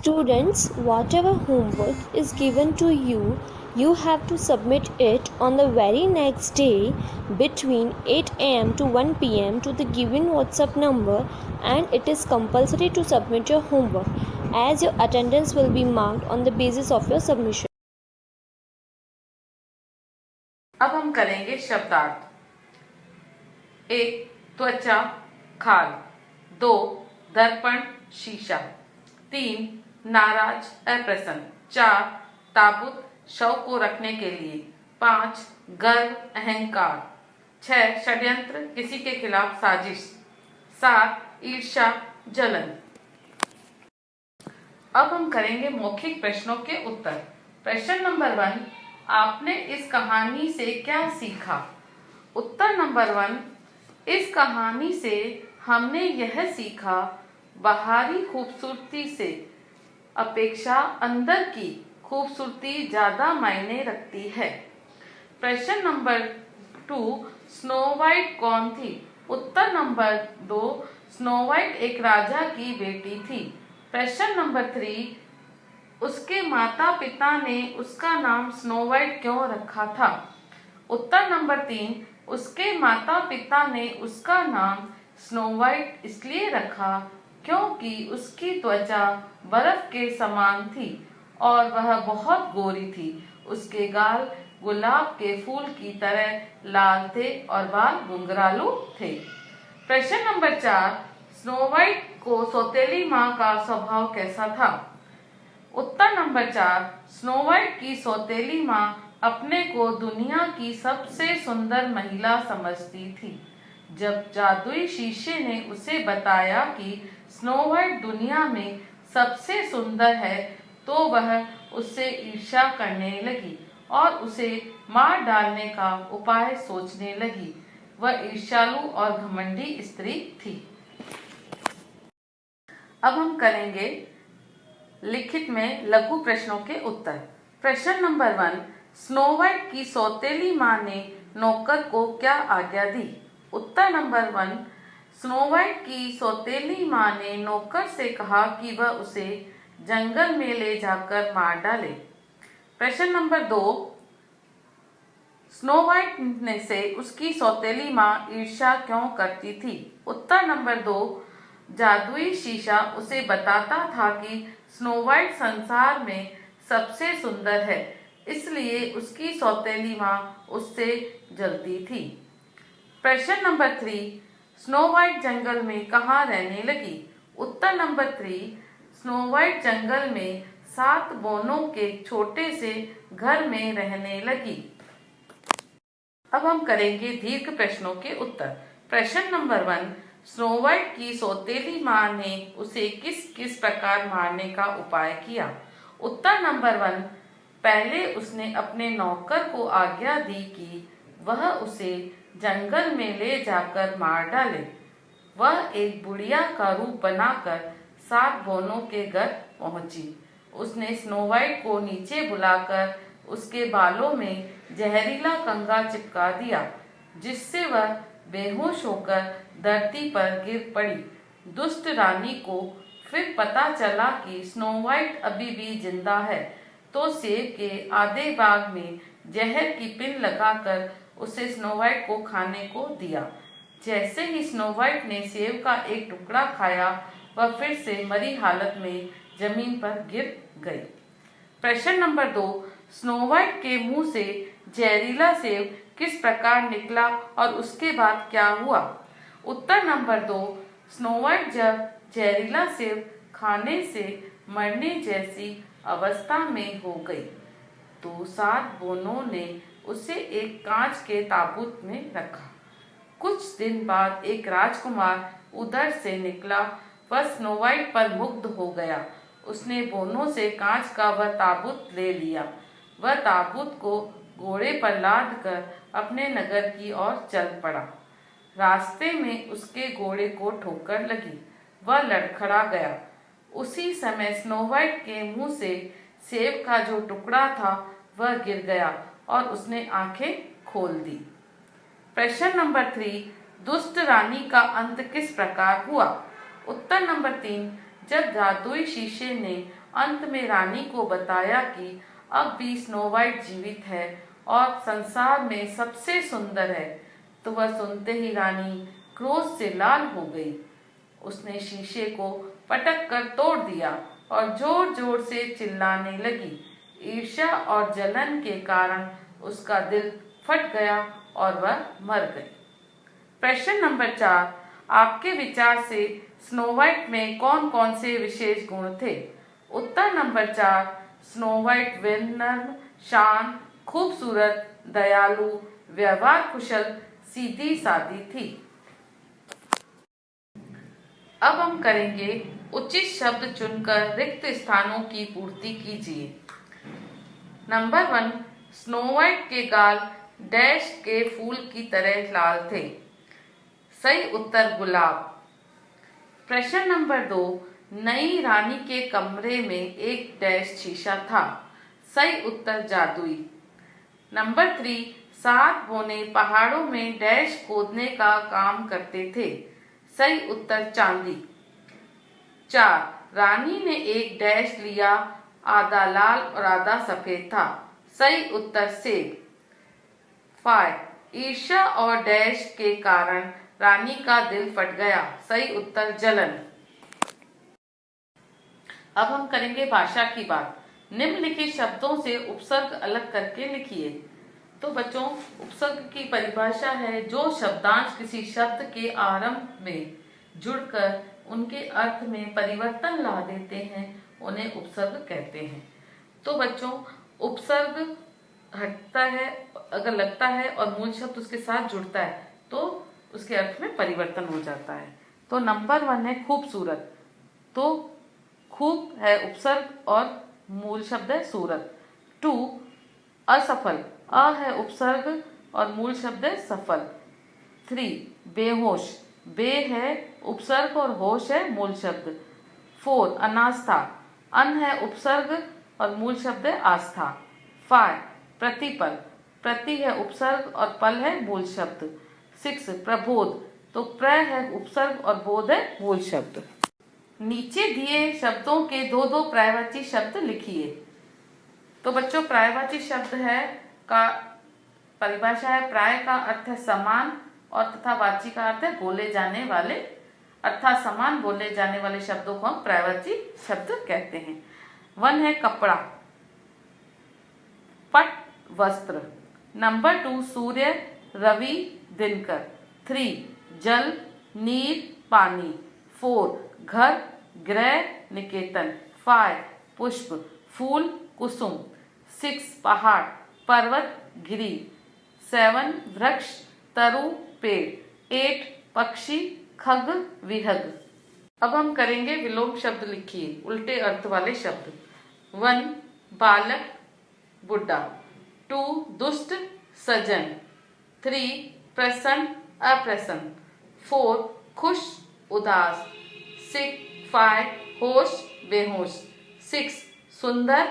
Students, whatever homework is given to you, you have to submit it on the very next day between 8 am to 1 pm to the given WhatsApp number, and it is compulsory to submit your homework as your attendance will be marked on the basis of your submission. अब हम करेंगे शब्दार्थ। 1. त्वचा खाल। 2. दर्पण शीशा। 3. नाराज अप्रसन्न। 4. ताबूत शव को रखने के लिए। 5. गर्व अहंकार। 6. षड्यंत्र किसी के खिलाफ साजिश। 7. ईर्ष्या जलन। अब हम करेंगे मौखिक प्रश्नों के उत्तर। प्रश्न नंबर 1, आपने इस कहानी से क्या सीखा? उत्तर नंबर 1, इस कहानी से हमने यह सीखा, बाहरी खूबसूरती से अपेक्षा अंदर की खूबसूरती ज्यादा मायने रखती है। प्रश्न नंबर 2, स्नो वाइट कौन थी? उत्तर नंबर 2, स्नो वाइट एक राजा की बेटी थी। प्रश्न नंबर 3, उसके माता पिता ने उसका नाम स्नो वाइट क्यों रखा था? उत्तर नंबर 3, उसके माता पिता ने उसका नाम स्नो वाइट इसलिए रखा क्योंकि उसकी त्वचा बर्फ के समान थी और वह बहुत गोरी थी। उसके गाल गुलाब के फूल की तरह लाल थे और बाल घुंघरालू थे। प्रश्न नंबर 4, स्नो वाइट को सौतेली माँ का स्वभाव कैसा था? उत्तर नंबर 4, स्नो वाइट की सौतेली माँ अपने को दुनिया की सबसे सुंदर महिला समझती थी। जब जादुई शीशे ने उसे बताया कि स्नो वाइट दुनिया में सबसे सुंदर है, तो वह उससे ईर्ष्या करने लगी और उसे मार डालने का उपाय सोचने लगी। वह ईर्ष्यालु और घमंडी स्त्री थी। अब हम करेंगे लिखित में लघु प्रश्नों के उत्तर। प्रश्न नंबर 1, स्नो वाइट की सौतेली माँ ने नौकर को क्या आज्ञा दी? उत्तर नंबर 1, स्नो वाइट की सौतेली माँ ने नौकर से कहा कि वह उसे जंगल में ले जाकर मार डाले। प्रश्न नंबर 2, स्नो वाइट ने से उसकी सौतेली माँ ईर्ष्या क्यों करती थी? उत्तर नंबर 2, जादुई शीशा उसे बताता था कि स्नो वाइट संसार में सबसे सुंदर है, इसलिए उसकी सौतेली माँ उससे जलती थी। प्रश्न नंबर 3, स्नो वाइट जंगल में कहाँ रहने लगी? उत्तर नंबर 3, स्नो वाइट जंगल में 7 बोनों के छोटे से घर में रहने लगी। अब हम करेंगे दीर्घ प्रश्नों के उत्तर। प्रश्न नंबर 1, स्नो वाइट की सौतेली माँ ने उसे किस किस प्रकार मारने का उपाय किया? उत्तर नंबर 1, पहले उसने अपने नौकर को आज्ञा दी कि वह उसे जंगल में ले जाकर मार डाले। वह एक बुढ़िया का रूप बनाकर 7 बोनों के घर पहुंची। उसने स्नो वाइट को नीचे बुलाकर उसके बालों में जहरीला कंगा चिपका दिया, जिससे वह बेहोश होकर धरती पर गिर पड़ी। दुष्ट रानी को फिर पता चला कि स्नो वाइट अभी भी जिंदा है, तो सेब के आधे भाग में जहर की पिन लगाकर उसे स्नो वाइट को खाने को दिया। जैसे ही स्नो वाइट ने सेब का एक टुकड़ा खाया, वह फिर से मरी हालत में जमीन पर गिर गई। प्रश्न नंबर 2, स्नो वाइट के मुंह से जहरीला सेब किस प्रकार निकला और उसके बाद क्या हुआ? उत्तर नंबर 2, स्नो वाइट जब जहरीला सेब खाने से मरने जैसी अवस्था में हो गई, तो 7 बोनों ने उसे एक कांच के ताबूत में रखा। कुछ दिन बाद एक राजकुमार उधर से निकला। वह स्नो वाइट पर मुग्ध हो गया। उसने बोनों से कांच का वह ताबूत ले लिया। वह ताबूत को घोड़े पर लाद कर अपने नगर की ओर चल पड़ा। रास्ते में उसके घोड़े को ठोकर लगी। वह लड़खड़ा गया। उसी समय स्नो वाइट के मुंह से सेब का जो टुकड़ा था वह गिर गया और उसने आंखें खोल दी। प्रश्न नंबर 3, दुष्ट रानी का अंत किस प्रकार हुआ? उत्तर नंबर 3, जब जादुई शीशे ने अंत में रानी को बताया कि अब भी स्नो वाइट जीवित है और संसार में सबसे सुंदर है, तो वह सुनते ही रानी क्रोध से लाल हो गई। उसने शीशे को पटक कर तोड़ दिया और जोर जोर से चिल्लाने लगी। ईर्ष्या और जलन के कारण उसका दिल फट गया और वह मर गई। प्रश्न नंबर 4, आपके विचार से स्नो वाइट में कौन कौन से विशेष गुण थे? उत्तर नंबर 4, स्नो वाइट विनम्र, शांत, खूबसूरत, दयालु, व्यवहार कुशल, सीधी सादी थी। अब हम करेंगे उचित शब्द चुनकर रिक्त स्थानों की पूर्ति कीजिए। नंबर 1, स्नो वाइट के गाल डैश के फूल की तरह लाल थे। सही उत्तर गुलाब। प्रश्न नंबर 2, नई रानी के कमरे में एक डैश शीशा था। सही उत्तर जादुई। नंबर 3, 7 बोने पहाड़ों में डैश खोदने का काम करते थे। सही उत्तर चांदी। 4, रानी ने एक डैश लिया, आधा लाल और आधा सफेद था। सही उत्तर सेब। 5, ईर्ष्या और डैश के कारण रानी का दिल फट गया। सही उत्तर जलन। अब हम करेंगे भाषा की बात। निम्नलिखित शब्दों से उपसर्ग अलग करके लिखिए। तो बच्चों, उपसर्ग की परिभाषा है जो शब्दांश किसी शब्द के आरंभ में जुड़कर उनके अर्थ में परिवर्तन ला देते हैं, उन्हें उपसर्ग कहते हैं। तो बच्चों, उपसर्ग हटता है अगर लगता है और मूल शब्द उसके साथ जुड़ता है तो उसके अर्थ में परिवर्तन हो जाता है। तो नंबर 1 है खूबसूरत। तो खूब है उपसर्ग और मूल शब्द है सूरत। 2, असफल, अ है उपसर्ग और मूल शब्द है सफल। 3, बेहोश, बे है उपसर्ग और होश है मूल शब्द। 4, अनास्था, अन है उपसर्ग और मूल शब्द है आस्था। 5, प्रतिपल, प्रति है उपसर्ग और पल है मूल शब्द। 6, प्रबोध, तो प्र है उपसर्ग और बोध है मूल शब्द। नीचे दिए शब्दों के दो दो पर्यायवाची शब्द लिखिए। तो बच्चों, पर्यायवाची शब्द है का परिभाषा है, प्राय का अर्थ है समान और तथा वाची का अर्थ है बोले जाने वाले, अर्थात समान बोले जाने वाले शब्दों को हम पर्यायवाची शब्द कहते हैं। 1 है कपड़ा, पट, वस्त्र। नंबर 2, सूर्य, रवि, दिनकर। 3, जल, नीर, पानी। 4, घर, गृह, निकेतन। 5, पुष्प, फूल, कुसुम। 6, पहाड़, पर्वत, गिरी। 7, वृक्ष, तरु, पेड़। 8, पक्षी, खग, विहग। अब हम करेंगे विलोम शब्द लिखिए, उल्टे अर्थ वाले शब्द। 1, बालक, बुढ़ा। 2, दुष्ट, सजन। 3, प्रसन्न, अप्रसन्न। 4, खुश, उदास। 5, होश, बेहोश। 6, सुंदर,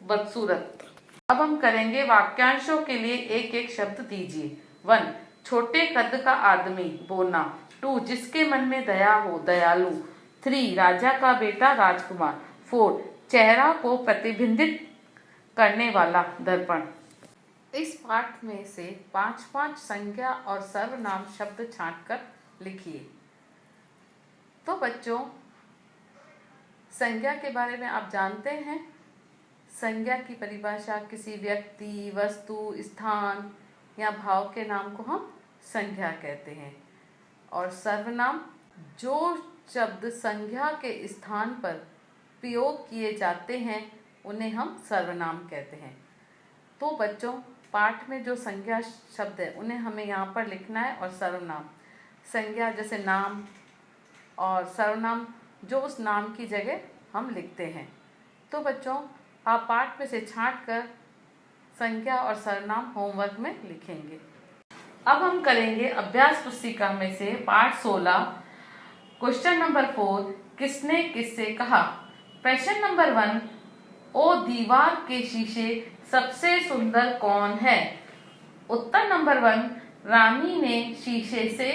बदसूरत। अब हम करेंगे वाक्यांशों के लिए एक एक शब्द दीजिए। 1, छोटे कद का आदमी, बोना। 2, जिसके मन में दया हो, दयालु। 3, राजा का बेटा, राजकुमार। 4, चेहरा को प्रतिबिंबित करने वाला, दर्पण। इस पाठ में से 5-5 संज्ञा और सर्वनाम शब्द छांटकर लिखिए। तो बच्चों, संज्ञा के बारे में आप जानते हैं। संज्ञा की परिभाषा किसी व्यक्ति, वस्तु, स्थान या भाव के नाम को हम संज्ञा कहते हैं। और सर्वनाम, जो शब्द संज्ञा के स्थान पर प्रयोग किए जाते हैं उन्हें हम सर्वनाम कहते हैं। तो बच्चों, पाठ में जो संज्ञा शब्द है उन्हें हमें यहाँ पर लिखना है, और सर्वनाम, संज्ञा जैसे नाम, और सर्वनाम जो उस नाम की जगह हम लिखते हैं। तो बच्चों, आप पाठ में से छांट कर संज्ञा और सर्वनाम होमवर्क में लिखेंगे। अब हम करेंगे अभ्यास पुस्तिका में से पाठ 16, क्वेश्चन नंबर 4, किसने किससे कहा। प्रश्न नंबर 1, ओ दीवार के शीशे सबसे सुंदर कौन है। उत्तर नंबर 1, रानी ने शीशे से।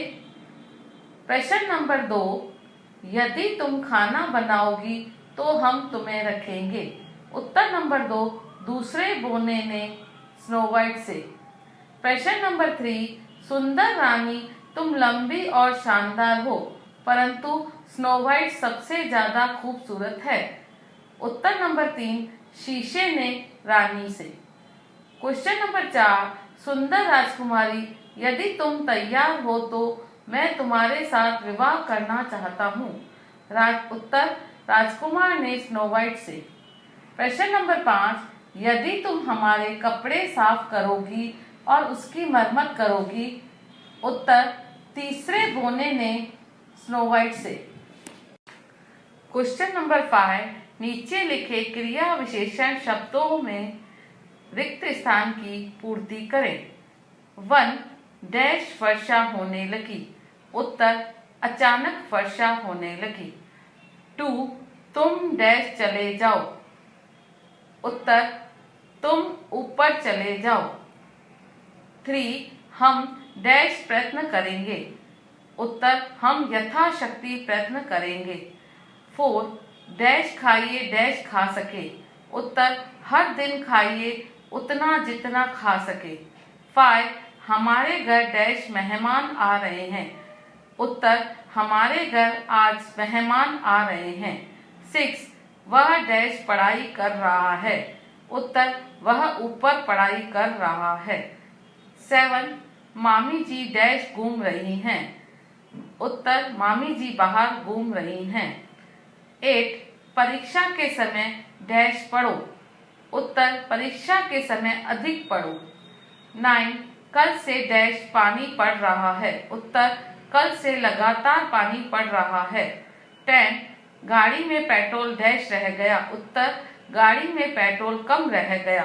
प्रश्न नंबर 2, यदि तुम खाना बनाओगी तो हम तुम्हें रखेंगे। उत्तर नंबर 2, दूसरे बोने ने स्नो वाइट से। प्रश्न नंबर 3, सुंदर रानी तुम लंबी और शानदार हो, परंतु स्नो वाइट सबसे ज्यादा खूबसूरत है। उत्तर नंबर 3, शीशे ने रानी से। क्वेश्चन नंबर 4, सुंदर राजकुमारी यदि तुम तैयार हो तो मैं तुम्हारे साथ विवाह करना चाहता हूँ। उत्तर राजकुमार ने स्नो वाइट से। प्रश्न नंबर 5, यदि तुम हमारे कपड़े साफ करोगी और उसकी मरम्मत करोगी। उत्तर तीसरे बोने ने स्नो वाइट से। क्वेश्चन नंबर 5, नीचे लिखे क्रिया विशेषण शब्दों में रिक्त स्थान की पूर्ति करें। 1, डैश वर्षा होने लगी। उत्तर अचानक वर्षा होने लगी। 2, तुम डैश चले जाओ। उत्तर तुम ऊपर चले जाओ। 3, हम डैश प्रयत्न करेंगे। उत्तर हम यथाशक्ति प्रयत्न करेंगे। 4, डैश खाइए डैश खा सके। उत्तर हर दिन खाइए उतना जितना खा सके। 5, हमारे घर डैश मेहमान आ रहे हैं। उत्तर हमारे घर आज मेहमान आ रहे हैं। 6, वह डैश पढ़ाई कर रहा है। उत्तर वह ऊपर पढ़ाई कर रहा है। 7, मामी जी डैश घूम रही हैं। उत्तर मामी जी बाहर घूम रही हैं। 8, परीक्षा के समय डैश पढ़ो। उत्तर परीक्षा के समय अधिक पढ़ो। 9, कल से डैश पानी पड़ रहा है। उत्तर कल से लगातार पानी पड़ रहा है। 10, गाड़ी में पेट्रोल डैश रह गया। उत्तर गाड़ी में पेट्रोल कम रह गया।